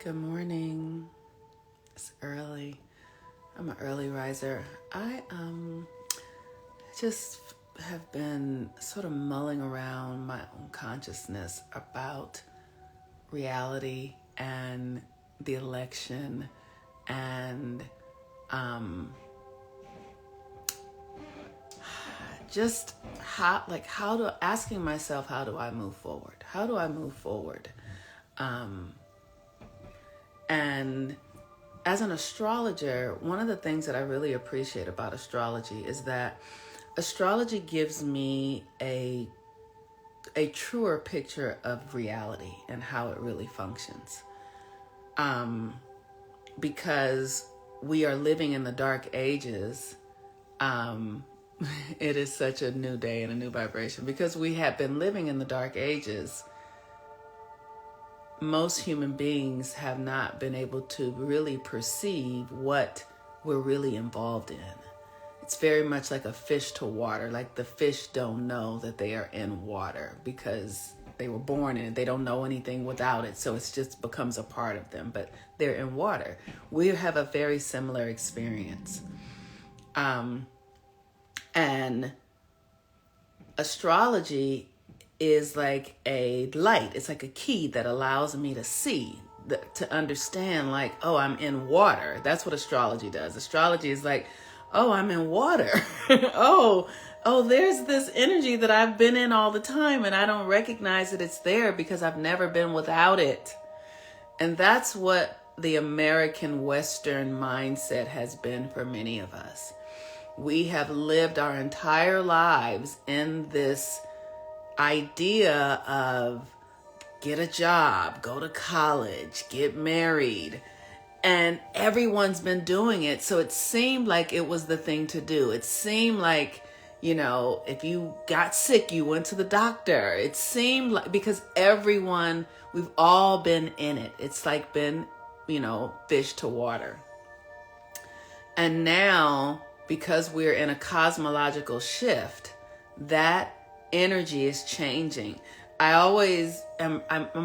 Good morning. It's early. I'm an early riser. I just have been sort of mulling around my own consciousness about reality and the election and just asking myself, how do I move forward? How do I move forward? And as an astrologer, one of the things that I really appreciate about astrology is that astrology gives me a truer picture of reality and how it really functions. Because we are living in the dark ages, it is such a new day and a new vibration. Because we have been living in the dark ages, most human beings have not been able to really perceive what we're really involved in. It's very much like a fish to water. Like the fish don't know that they are in water because they were born in it. They don't know anything without it. So it just becomes a part of them, but they're in water. We have a very similar experience. And astrology is like a light. It's like a key that allows me to see, to understand, like, oh, I'm in water. That's what astrology does. Astrology is like, oh, I'm in water. oh, there's this energy that I've been in all the time and I don't recognize that it's there because I've never been without it. And that's what the American Western mindset has been for many of us. We have lived our entire lives in this idea of get a job, go to college, get married, and everyone's been doing it. So it seemed like it was the thing to do. It seemed like, if you got sick, you went to the doctor. It seemed like, because we've all been in it. It's like been, fish to water. And now, because we're in a cosmological shift, that energy is changing. I'm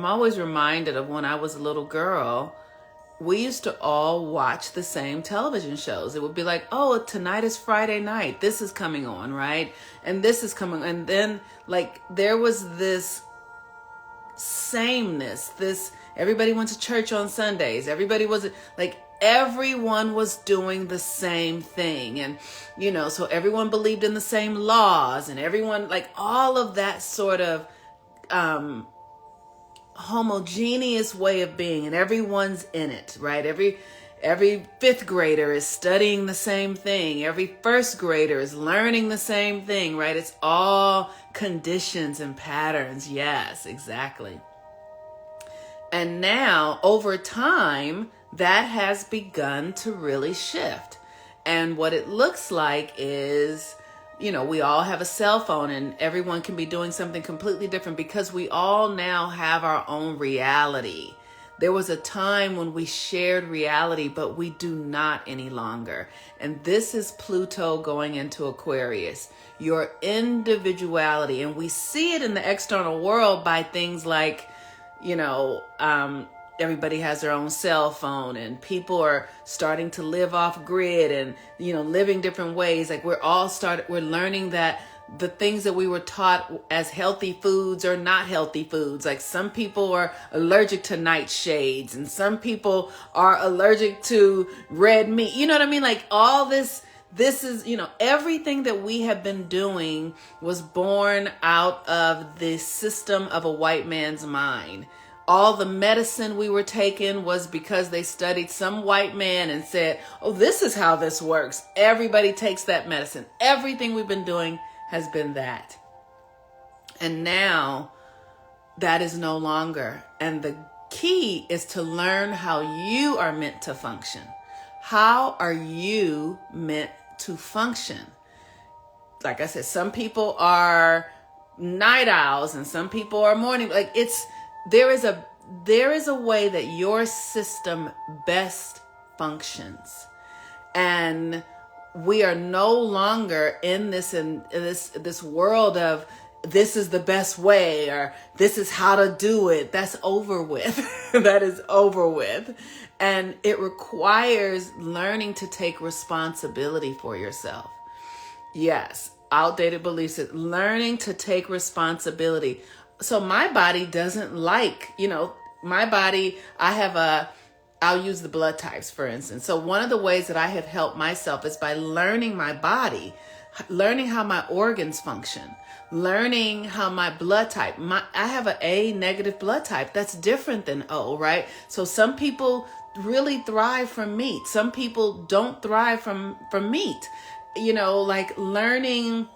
always reminded of when I was a little girl. We used to all watch the same television shows. It would be like, oh, tonight is Friday night. This is coming on, right? And this is coming. And then there was this sameness, everybody went to church on Sundays. Everyone was doing the same thing. And, so everyone believed in the same laws and everyone, all of that sort of homogeneous way of being, and everyone's in it, right? Every fifth grader is studying the same thing. Every first grader is learning the same thing, right? It's all conditions and patterns. Yes, exactly. And now, over time, that has begun to really shift. And what it looks like is, we all have a cell phone and everyone can be doing something completely different because we all now have our own reality. There was a time when we shared reality, but we do not any longer. And this is Pluto going into Aquarius, your individuality. And we see it in the external world by things like, everybody has their own cell phone and people are starting to live off grid and, living different ways. We're learning that the things that we were taught as healthy foods are not healthy foods. Like some people are allergic to nightshades and some people are allergic to red meat. You know what I mean? All this is, everything that we have been doing was born out of the system of a white man's mind. All the medicine we were taking was because they studied some white man and said, oh, this is how this works. Everybody takes that medicine. Everything we've been doing has been that. And now that is no longer. And the key is to learn how you are meant to function. How are you meant to function? Like I said, some people are night owls and some people are morning. There is a way that your system best functions. And we are no longer in this world of this is the best way, or this is how to do it. That's over with. That is over with. And it requires learning to take responsibility for yourself. Yes, outdated beliefs, learning to take responsibility. So my body doesn't like, my body, I'll use the blood types, for instance. So one of the ways that I have helped myself is by learning my body, learning how my organs function, learning how my blood type, I have an A negative blood type. That's different than O, right? So some people really thrive from meat. Some people don't thrive from meat. Like learning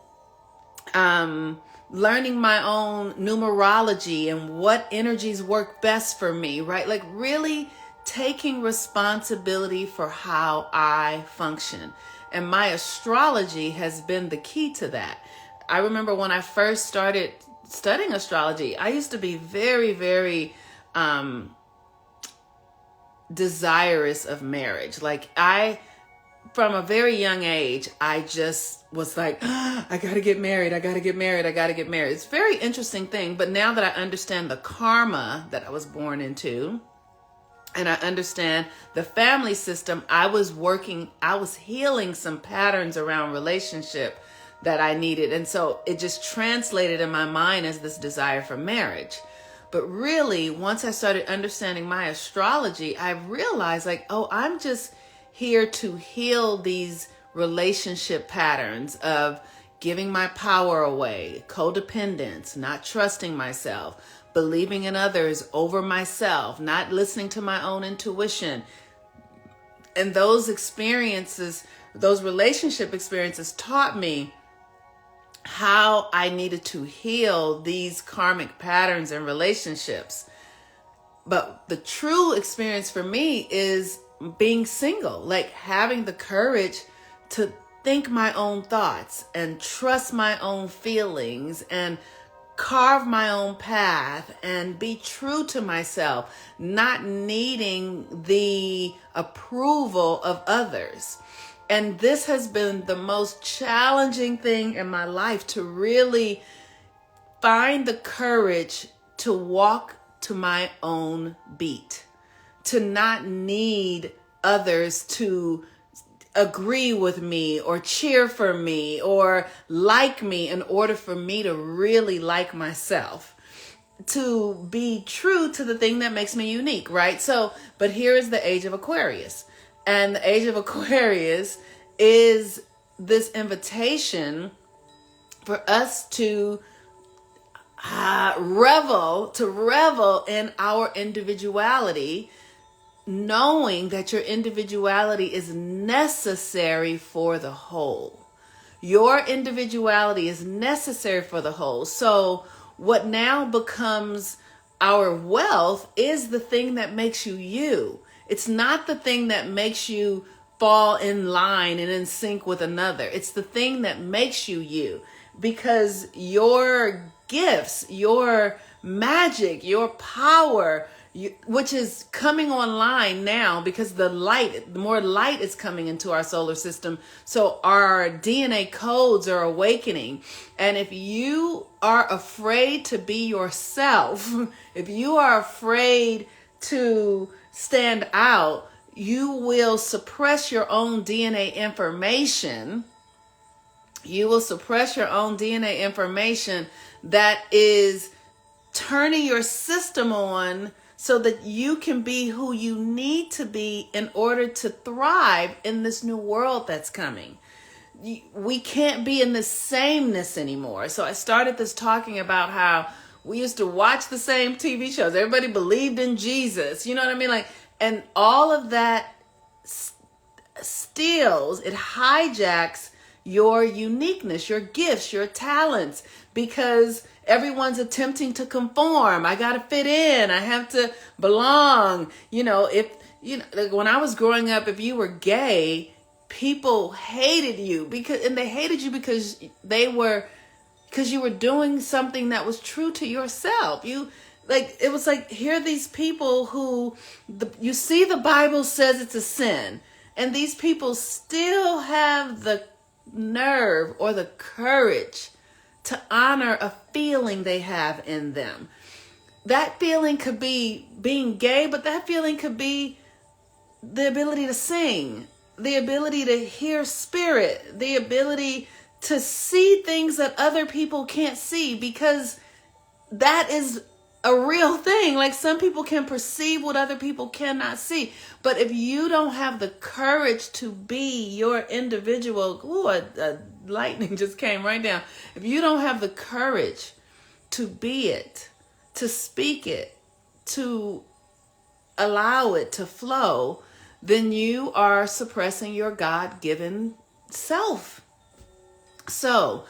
my own numerology and what energies work best for me, right? Like really taking responsibility for how I function. And my astrology has been the key to that. I remember when I first started studying astrology, I used to be very, very desirous of marriage. Like from a very young age, I just was like, I got to get married. I got to get married. I got to get married. It's a very interesting thing. But now that I understand the karma that I was born into, and I understand the family system, I was healing some patterns around relationship that I needed. And so it just translated in my mind as this desire for marriage. But really, once I started understanding my astrology, I realized I'm just here to heal these relationship patterns of giving my power away, codependence, not trusting myself, believing in others over myself, not listening to my own intuition. And those experiences, those relationship experiences taught me how I needed to heal these karmic patterns in relationships. But the true experience for me is being single, like having the courage to think my own thoughts and trust my own feelings and carve my own path and be true to myself, not needing the approval of others. And this has been the most challenging thing in my life, to really find the courage to walk to my own beat, to not need others to agree with me or cheer for me or like me in order for me to really like myself, to be true to the thing that makes me unique, right? So, but here is the age of Aquarius. And the age of Aquarius is this invitation for us to revel in our individuality, knowing that your individuality is necessary for the whole. Your individuality is necessary for the whole. So what now becomes our wealth is the thing that makes you you. It's not the thing that makes you fall in line and in sync with another. It's the thing that makes you you, because your gifts, your magic, your power, which is coming online now because the more light is coming into our solar system. So our DNA codes are awakening. And if you are afraid to be yourself, if you are afraid to stand out, you will suppress your own DNA information. You will suppress your own DNA information that is turning your system on so that you can be who you need to be in order to thrive in this new world that's coming. We can't be in the sameness anymore. So I started this talking about how we used to watch the same TV shows. Everybody believed in Jesus. You know what I mean? And all of that steals, it hijacks your uniqueness, your gifts, your talents, because everyone's attempting to conform. I got to fit in. I have to belong. When I was growing up, if you were gay, people hated you they hated you because you were doing something that was true to yourself. It was like, here are these people who you see the Bible says it's a sin, and these people still have the nerve or the courage to honor a feeling they have in them. That feeling could be being gay, but that feeling could be the ability to sing, the ability to hear spirit, the ability to see things that other people can't see, because that is a real thing. Like, some people can perceive what other people cannot see. But if you don't have the courage to be your individual, a lightning just came right down. If you don't have the courage to be it, to speak it, to allow it to flow, then you are suppressing your God-given self. So,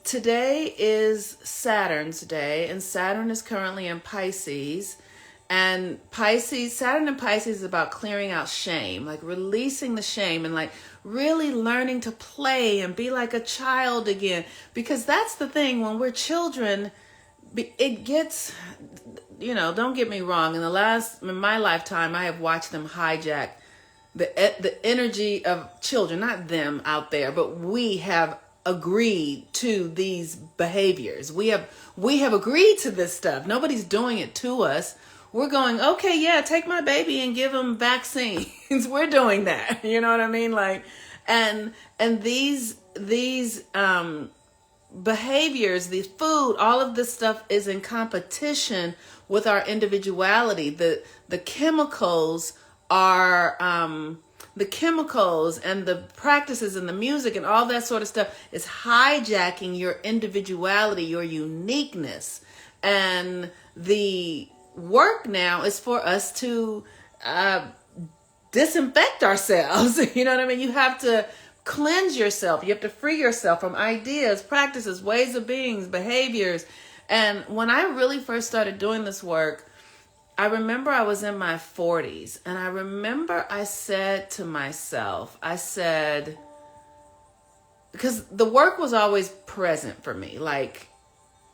today is Saturn's day, and Saturn is currently in Pisces. And Saturn in Pisces is about clearing out shame, like releasing the shame and like really learning to play and be like a child again. Because that's the thing, when we're children, it gets, don't get me wrong. In my lifetime, I have watched them hijack the energy of children, not them out there, but we have agreed to these behaviors. We have agreed to this stuff. Nobody's doing it to us. We're going, okay, yeah, take my baby and give him vaccines. We're doing that. You know what I mean? Like, and these behaviors, the food, all of this stuff is in competition with our individuality. The chemicals are the chemicals and the practices and the music and all that sort of stuff is hijacking your individuality, your uniqueness. And the work now is for us to disinfect ourselves. You know what I mean? You have to cleanse yourself. You have to free yourself from ideas, practices, ways of being, behaviors. And when I really first started doing this work, I remember I was in my 40s, and I remember I said to myself, because the work was always present for me. Like,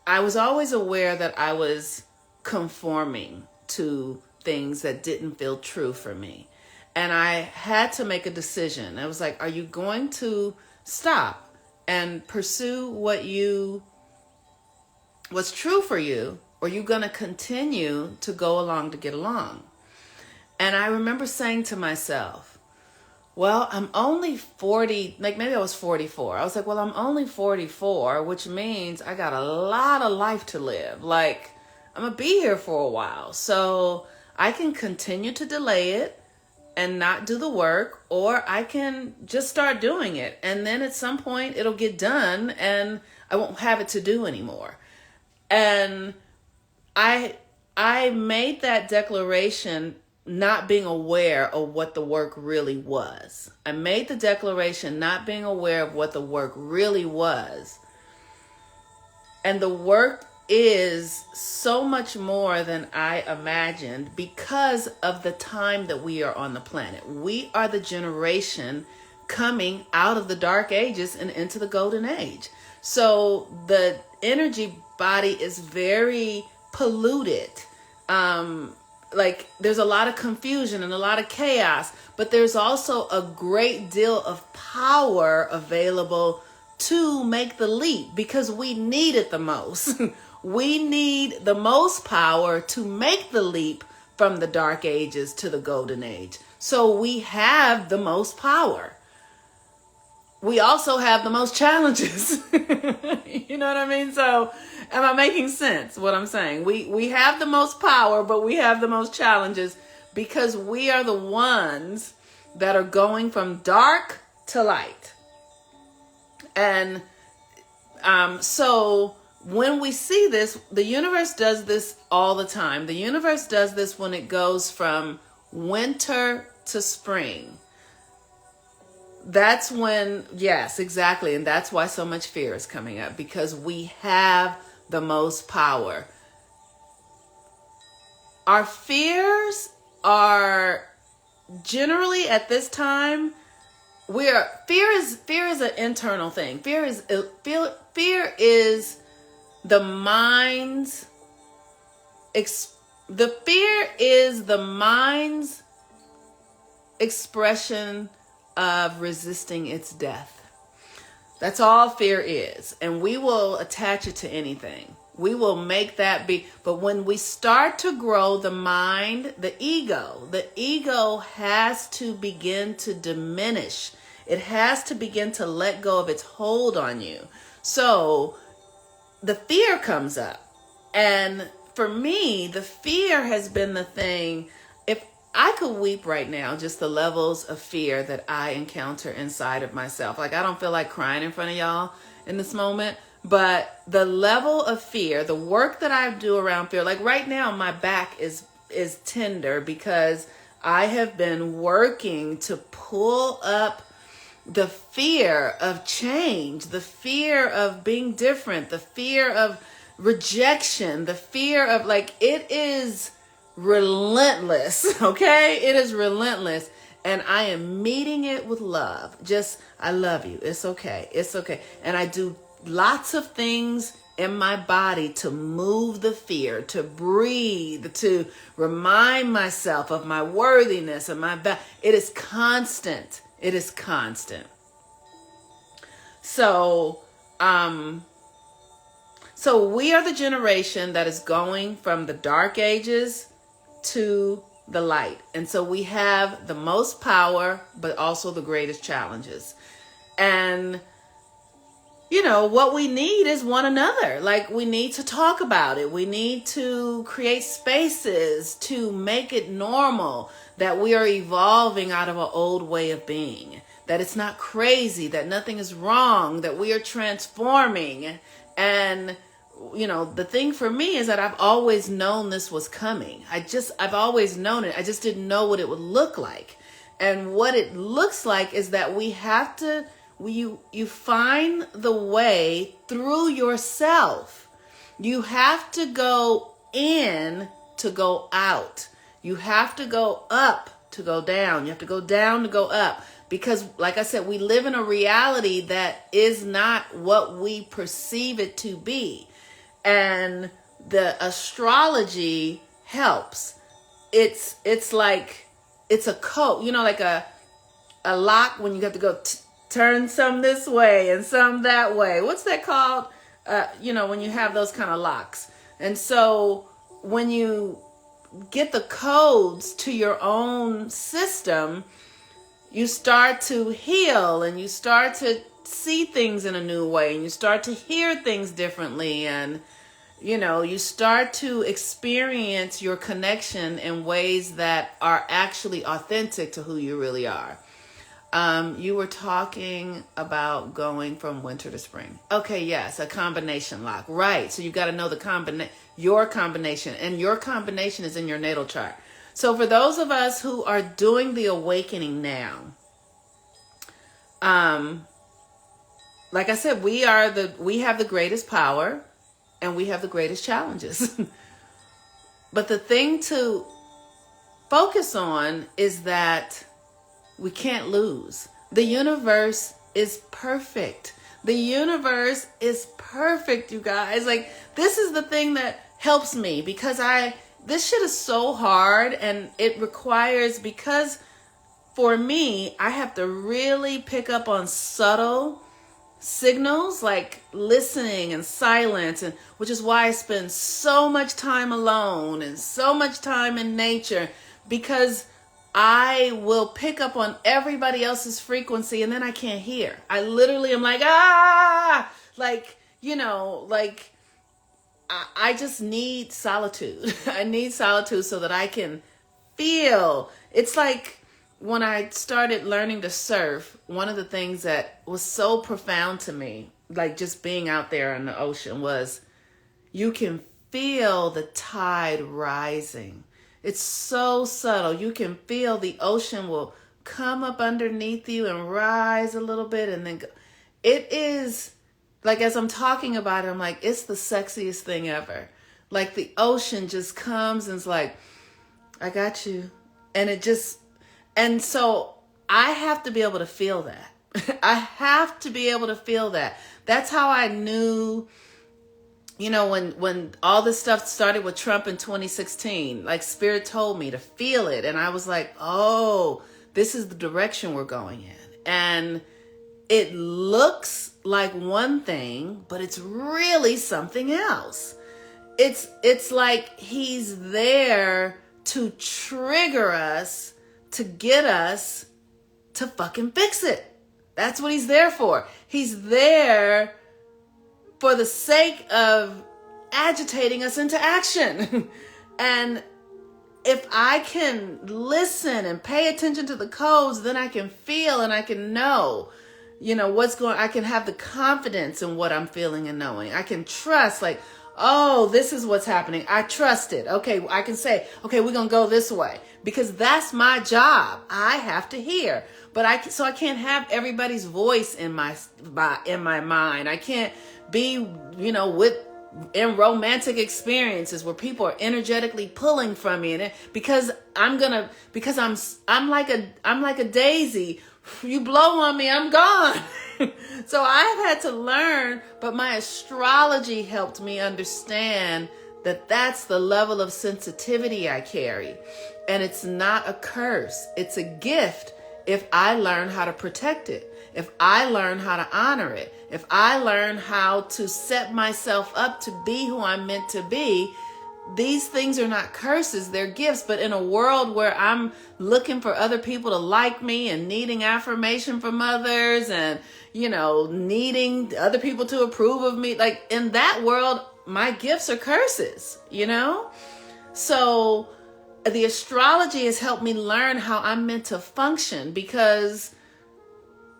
I was always aware that I was conforming to things that didn't feel true for me. And I had to make a decision. I was like, are you going to stop and pursue what's true for you? Or are you going to continue to go along to get along? And I remember saying to myself, well, I'm only 40, like maybe I was 44. I was like, well, I'm only 44, which means I got a lot of life to live. Like, I'm going to be here for a while. So I can continue to delay it and not do the work, or I can just start doing it. And then at some point it'll get done and I won't have it to do anymore. And I made that declaration not being aware of what the work really was. I made the declaration not being aware of what the work really was. And the work is so much more than I imagined because of the time that we are on the planet. We are the generation coming out of the dark ages and into the golden age. So the energy body is very polluted. Like, there's a lot of confusion and a lot of chaos, but there's also a great deal of power available to make the leap, because we need it the most. We need the most power to make the leap from the dark ages to the golden age. So we have the most power. We also have the most challenges. You know what I mean? So am I making sense what I'm saying? We have the most power, but we have the most challenges because we are the ones that are going from dark to light. And so when we see this, the universe does this all the time. The universe does this when it goes from winter to spring. That's when, yes, exactly. And that's why so much fear is coming up, because we have the most power. Our fears are generally at this time, fear is an internal thing. Fear is the mind's expression of resisting its death. That's all fear is. And we will attach it to anything. We will make that be. But when we start to grow the mind, the ego has to begin to diminish. It has to begin to let go of its hold on you. So the fear comes up. And for me, the fear has been the thing. If I could weep right now, just the levels of fear that I encounter inside of myself. Like, I don't feel like crying in front of y'all in this moment, but the level of fear, the work that I do around fear, like right now, my back is tender because I have been working to pull up the fear of change, the fear of being different, the fear of rejection, the fear of, like, it is relentless. Okay, it is relentless, and I am meeting it with love. Just, I love you, it's okay, and I do lots of things in my body to move the fear, to breathe, to remind myself of my worthiness and my it is constant. So we are the generation that is going from the dark ages to the light. And so we have the most power, but also the greatest challenges. And, you know, what we need is one another. Like, we need to talk about it. We need to create spaces to make it normal that we are evolving out of an old way of being, that it's not crazy, that nothing is wrong, that we are transforming. And you know, the thing for me is that I've always known this was coming. I've always known it. I just didn't know what it would look like. And what it looks like is that we have to, you find the way through yourself. You have to go in to go out. You have to go up to go down. You have to go down to go up. Because, like I said, we live in a reality that is not what we perceive it to be. And the astrology helps. It's like, it's a code, you know, like a lock when you have to go turn some this way and some that way. What's that called? You know, when you have those kind of locks. And so when you get the codes to your own system, you start to heal and you start to see things in a new way, and you start to hear things differently, and you know, you start to experience your connection in ways that are actually authentic to who you really are. You were talking about going from winter to spring. Okay, yes, a combination lock. Right. So you've got to know your combination, and your combination is in your natal chart. So for those of us who are doing the awakening now, like I said, we have the greatest power and we have the greatest challenges. But the thing to focus on is that we can't lose. The universe is perfect. The universe is perfect, you guys. Like, this is the thing that helps me, because this shit is so hard, and it requires, because for me, I have to really pick up on subtle signals, like listening and silence, and which is why I spend so much time alone and so much time in nature, because I will pick up on everybody else's frequency and then I can't hear. I literally am like, like, you know, like I just need solitude. I need solitude so that I can feel. It's like when I started learning to surf, one of the things that was so profound to me, like just being out there in the ocean, was you can feel the tide rising. It's so subtle. You can feel the ocean will come up underneath you and rise a little bit and then go. It is like, as I'm talking about it, I'm like, it's the sexiest thing ever. Like, the ocean just comes and it's like, I got you. And so I have to be able to feel that. I have to be able to feel that. That's how I knew, you know, when all this stuff started with Trump in 2016, like, Spirit told me to feel it. And I was like, oh, this is the direction we're going in. And it looks like one thing, but it's really something else. It's like he's there to trigger us, to get us to fucking fix it. That's what he's there for. He's there for the sake of agitating us into action. And if I can listen and pay attention to the codes, then I can feel and I can know, what's going on. I can have the confidence in what I'm feeling and knowing. I can trust, like, oh, this is what's happening. I trust it. Okay, I can say, okay, we're going to go this way because that's my job. I have to hear. But I can't have everybody's voice in my mind. I can't be, in romantic experiences where people are energetically pulling from me, and because I'm like a daisy. You blow on me, I'm gone. So I've had to learn, but my astrology helped me understand that that's the level of sensitivity I carry. And it's not a curse. It's a gift if I learn how to protect it. If I learn how to honor it. If I learn how to set myself up to be who I'm meant to be. These things are not curses, they're gifts. But in a world where I'm looking for other people to like me and needing affirmation from others and, needing other people to approve of me, like in that world, my gifts are curses, So the astrology has helped me learn how I'm meant to function, because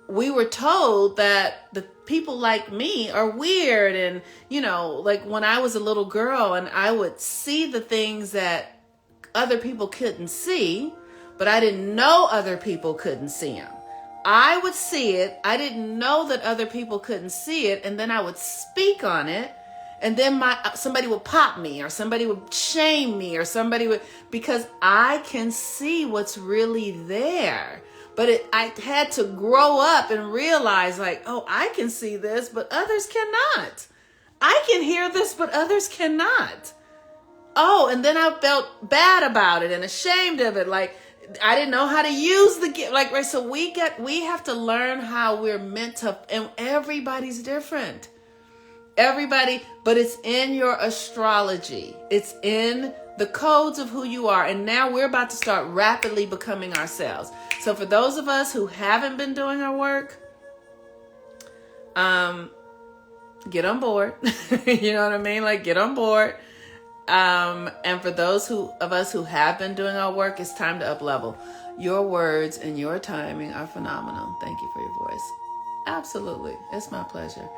we were told that the people like me are weird. And, like when I was a little girl and I would see the things that other people couldn't see, but I didn't know other people couldn't see them. I would see it. I didn't know that other people couldn't see it. And then I would speak on it. And then somebody would pop me, or somebody would shame me, or because I can see what's really there. But I had to grow up and realize, like, oh, I can see this, but others cannot. I can hear this, but others cannot. Oh, and then I felt bad about it and ashamed of it. Like, I didn't know how to use the gift. Like, right. So we have to learn how we're meant to, and everybody's different. Everybody, but it's in your astrology. It's in the codes of who you are. And now we're about to start rapidly becoming ourselves. So for those of us who haven't been doing our work, get on board. You know what I mean? Like, get on board. And for those of us who have been doing our work, it's time to up level. Your words and your timing are phenomenal. Thank you for your voice. Absolutely. It's my pleasure.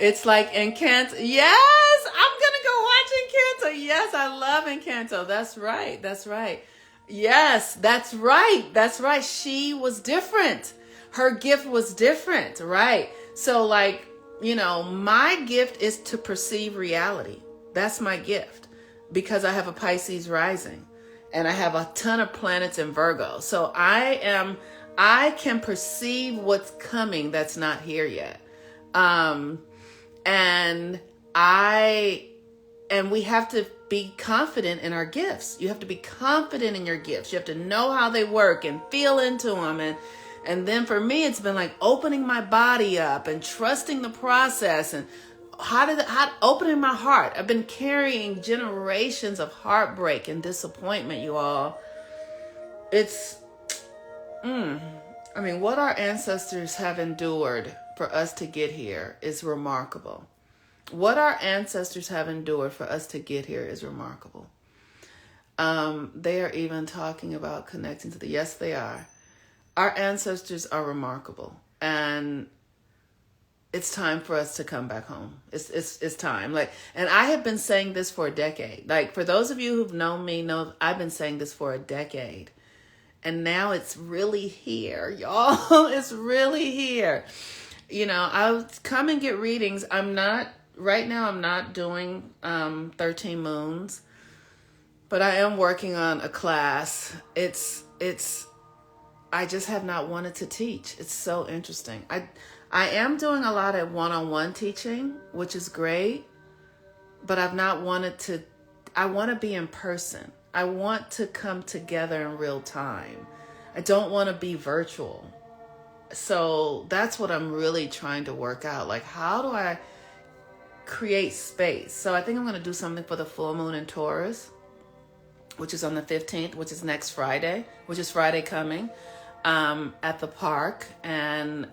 It's like Encanto. Yes, I'm going to go watch Encanto. Yes, I love Encanto. That's right. That's right. Yes, that's right. That's right. She was different. Her gift was different. Right. So like, my gift is to perceive reality. That's my gift, because I have a Pisces rising and I have a ton of planets in Virgo. So I can perceive what's coming that's not here yet. And we have to be confident in our gifts. You have to be confident in your gifts. You have to know how they work and feel into them. And then for me, it's been like opening my body up and trusting the process and how opening my heart. I've been carrying generations of heartbreak and disappointment, you all. What our ancestors have endured for us to get here is remarkable. What our ancestors have endured for us to get here is remarkable. They are even talking about connecting to yes, they are. Our ancestors are remarkable, and it's time for us to come back home. It's time. And I have been saying this for a decade. Like, for those of you who've known me, know I've been saying this for a decade. And now it's really here, y'all. It's really here. I'll come and get readings. Right now I'm not doing 13 moons, but I am working on a class. I just have not wanted to teach. It's so interesting. I am doing a lot of one-on-one teaching, which is great, but I've not wanted to. I want to be in person. I want to come together in real time. I don't want to be virtual. So that's what I'm really trying to work out. Like, how do I create space? So I think I'm going to do something for the full moon in Taurus, which is on the 15th, which is next Friday, which is Friday coming, at the park. And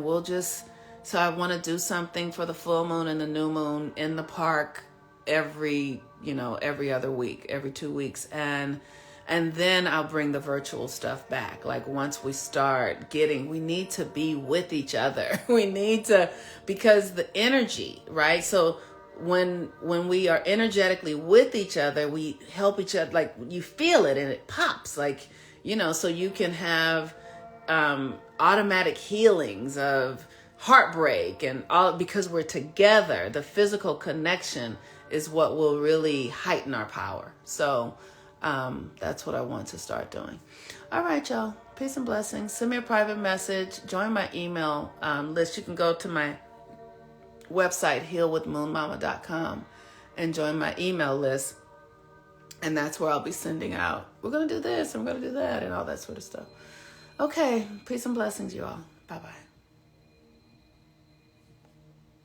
we'll just, so I want to do something for the full moon and the new moon in the park every other week, every 2 weeks. And then I'll bring the virtual stuff back. Like once we start we need to be with each other. We need to, because the energy, right? So when we are energetically with each other, we help each other, like you feel it and it pops, like, so you can have automatic healings of heartbreak and all, because we're together. The physical connection is what will really heighten our power. So that's what I want to start doing. All right, y'all. Peace and blessings. Send me a private message. Join my email list. You can go to my website, healwithmoonmama.com, and join my email list. And that's where I'll be sending out, we're going to do this, and we're going to do that, and all that sort of stuff. Okay. Peace and blessings, you all. Bye-bye.